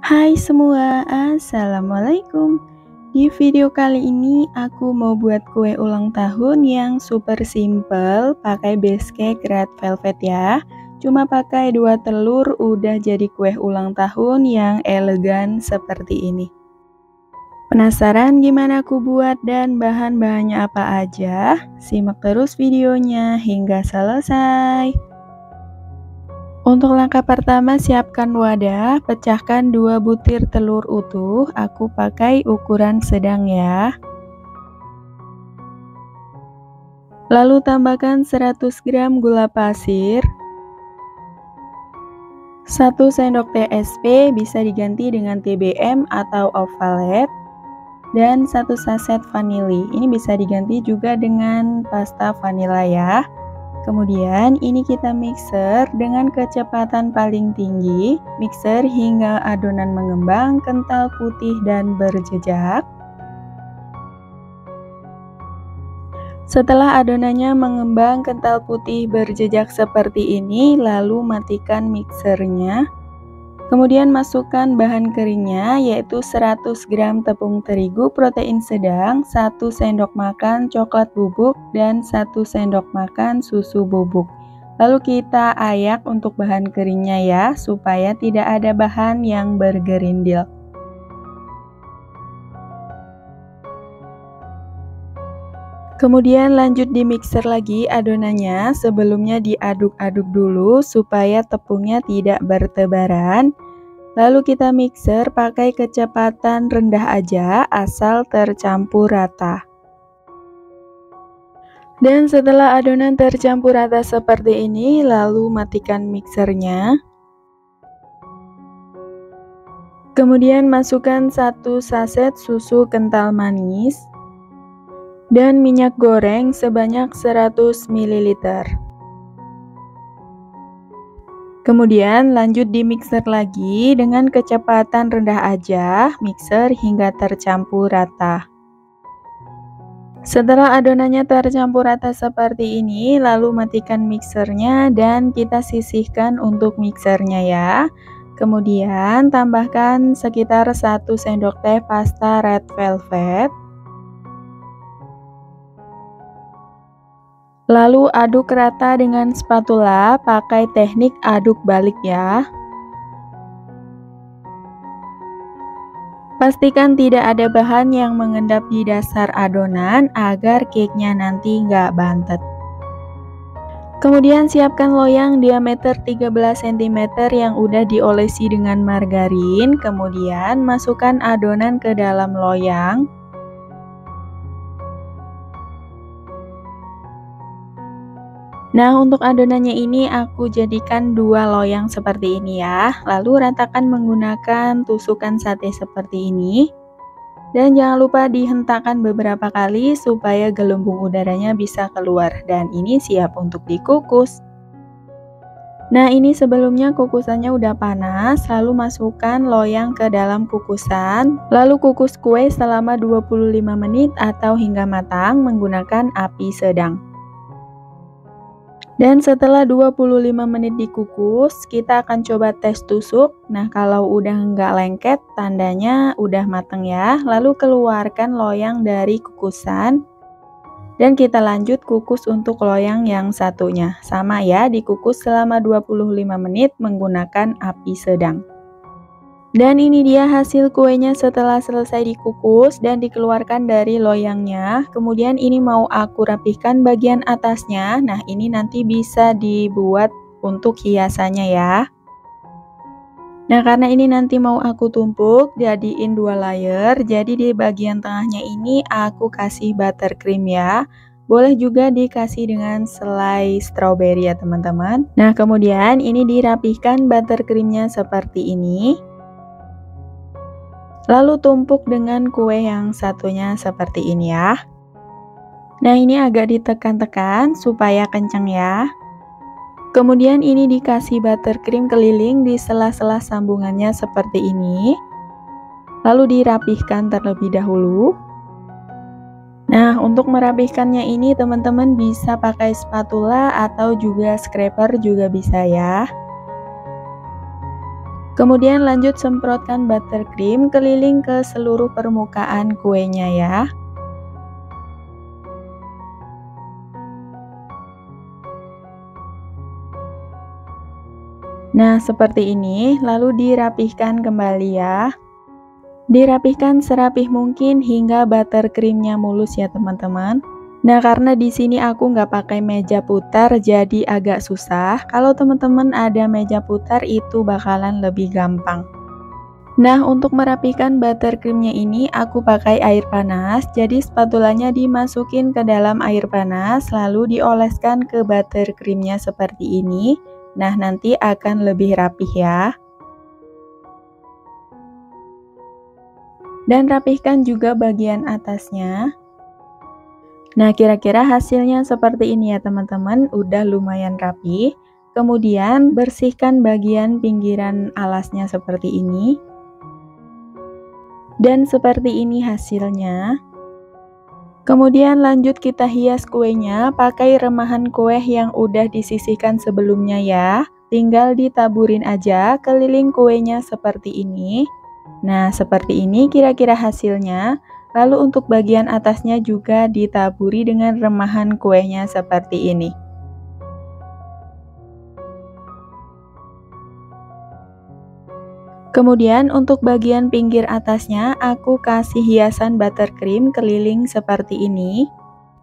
Hai semua, Assalamualaikum. Di video kali ini aku mau buat kue ulang tahun yang super simple pakai base cake red velvet ya. Cuma pakai 2 telur udah jadi kue ulang tahun yang elegan seperti ini. Penasaran gimana aku buat dan bahan-bahannya apa aja? Simak terus videonya hingga selesai. Untuk langkah pertama, siapkan wadah, pecahkan 2 butir telur utuh, aku pakai ukuran sedang ya. Lalu tambahkan 100 gram gula pasir, 1 sendok teh SP bisa diganti dengan TBM atau ovalet, dan 1 saset vanili. Ini bisa diganti juga dengan pasta vanila ya. Kemudian ini kita mixer dengan kecepatan paling tinggi, mixer hingga adonan mengembang, kental, putih, dan berjejak. Setelah adonannya mengembang, kental, putih, berjejak seperti ini, lalu matikan mixernya. Kemudian masukkan bahan keringnya yaitu 100 gram tepung terigu protein sedang, 1 sendok makan coklat bubuk, dan 1 sendok makan susu bubuk. Lalu kita ayak untuk bahan keringnya ya, supaya tidak ada bahan yang bergerindil. Kemudian lanjut di mixer lagi adonannya, sebelumnya diaduk-aduk dulu supaya tepungnya tidak bertebaran. Lalu kita mixer pakai kecepatan rendah aja asal tercampur rata. Dan setelah adonan tercampur rata seperti ini, lalu matikan mixernya. Kemudian masukkan 1 saset susu kental manis dan minyak goreng sebanyak 100 ml. Kemudian lanjut di mixer lagi dengan kecepatan rendah aja, mixer hingga tercampur rata. Setelah adonannya tercampur rata seperti ini, lalu matikan mixernya dan kita sisihkan untuk mixernya ya. Kemudian tambahkan sekitar 1 sendok teh pasta red velvet. Lalu aduk rata dengan spatula, pakai teknik aduk balik ya. Pastikan tidak ada bahan yang mengendap di dasar adonan agar cake-nya nanti nggak bantet. Kemudian siapkan loyang diameter 13 cm yang udah diolesi dengan margarin. Kemudian masukkan adonan ke dalam loyang. Nah, untuk adonannya ini aku jadikan 2 loyang seperti ini ya. Lalu ratakan menggunakan tusukan sate seperti ini. Dan jangan lupa dihentakkan beberapa kali supaya gelembung udaranya bisa keluar. Dan ini siap untuk dikukus. Nah, ini sebelumnya kukusannya udah panas, lalu masukkan loyang ke dalam kukusan. Lalu kukus kue selama 25 menit atau hingga matang menggunakan api sedang. Dan setelah 25 menit dikukus, kita akan coba tes tusuk. Nah, kalau udah nggak lengket, tandanya udah mateng ya. Lalu keluarkan loyang dari kukusan. Dan kita lanjut kukus untuk loyang yang satunya. Sama ya, dikukus selama 25 menit menggunakan api sedang. Dan ini dia hasil kuenya setelah selesai dikukus dan dikeluarkan dari loyangnya. Kemudian ini mau aku rapihkan bagian atasnya. Nah, ini nanti bisa dibuat untuk hiasannya ya. Nah, karena ini nanti mau aku tumpuk, jadiin 2 layer. Jadi di bagian tengahnya ini aku kasih buttercream ya. Boleh juga dikasih dengan selai strawberry ya teman-teman. Nah, kemudian ini dirapihkan buttercreamnya seperti ini. Lalu tumpuk dengan kue yang satunya seperti ini ya. Nah, ini agak ditekan-tekan supaya kencang ya. Kemudian ini dikasih buttercream keliling di sela-sela sambungannya seperti ini. Lalu dirapihkan terlebih dahulu. Nah, untuk merapihkannya ini teman-teman bisa pakai spatula atau juga scraper juga bisa ya. Kemudian lanjut semprotkan buttercream keliling ke seluruh permukaan kuenya ya. Nah, seperti ini, lalu dirapihkan kembali ya. Dirapihkan serapih mungkin hingga buttercreamnya mulus ya teman-teman. Nah, karena di sini aku nggak pakai meja putar, jadi agak susah. Kalau teman-teman ada meja putar, itu bakalan lebih gampang. Nah, untuk merapikan buttercreamnya ini, aku pakai air panas. Jadi, spatulanya dimasukin ke dalam air panas, lalu dioleskan ke buttercreamnya seperti ini. Nah, nanti akan lebih rapih ya. Dan rapihkan juga bagian atasnya. Nah, kira-kira hasilnya seperti ini ya teman-teman, udah lumayan rapi. Kemudian bersihkan bagian pinggiran alasnya seperti ini. Dan seperti ini hasilnya. Kemudian lanjut kita hias kuenya pakai remahan kue yang udah disisihkan sebelumnya ya. Tinggal ditaburin aja keliling kuenya seperti ini. Nah, seperti ini kira-kira hasilnya. Lalu untuk bagian atasnya juga ditaburi dengan remahan kuenya seperti ini. Kemudian untuk bagian pinggir atasnya aku kasih hiasan buttercream keliling seperti ini.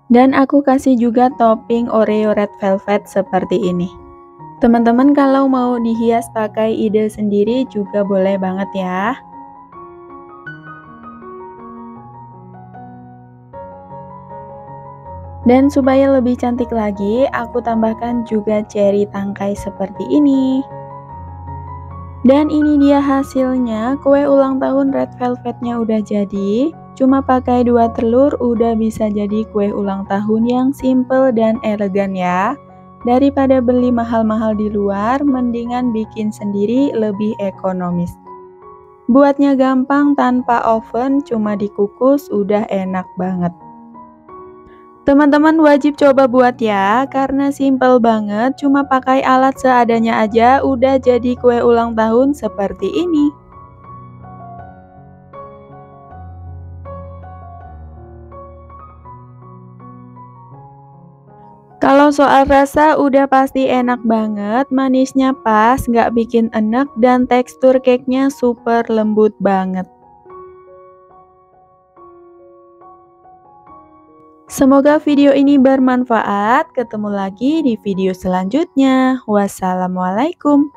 Dan aku kasih juga topping Oreo red velvet seperti ini. Teman-teman kalau mau dihias pakai ide sendiri juga boleh banget ya. Dan supaya lebih cantik lagi, aku tambahkan juga cherry tangkai seperti ini. Dan ini dia hasilnya, kue ulang tahun red velvetnya udah jadi. Cuma pakai 2 telur udah bisa jadi kue ulang tahun yang simple dan elegan ya. Daripada beli mahal-mahal di luar, mendingan bikin sendiri lebih ekonomis. Buatnya gampang tanpa oven, cuma dikukus udah enak banget. Teman-teman wajib coba buat ya, karena simple banget, cuma pakai alat seadanya aja udah jadi kue ulang tahun seperti ini. Kalau soal rasa udah pasti enak banget, manisnya pas, nggak bikin enek, dan tekstur cake-nya super lembut banget. Semoga video ini bermanfaat. Ketemu lagi di video selanjutnya. Wassalamualaikum.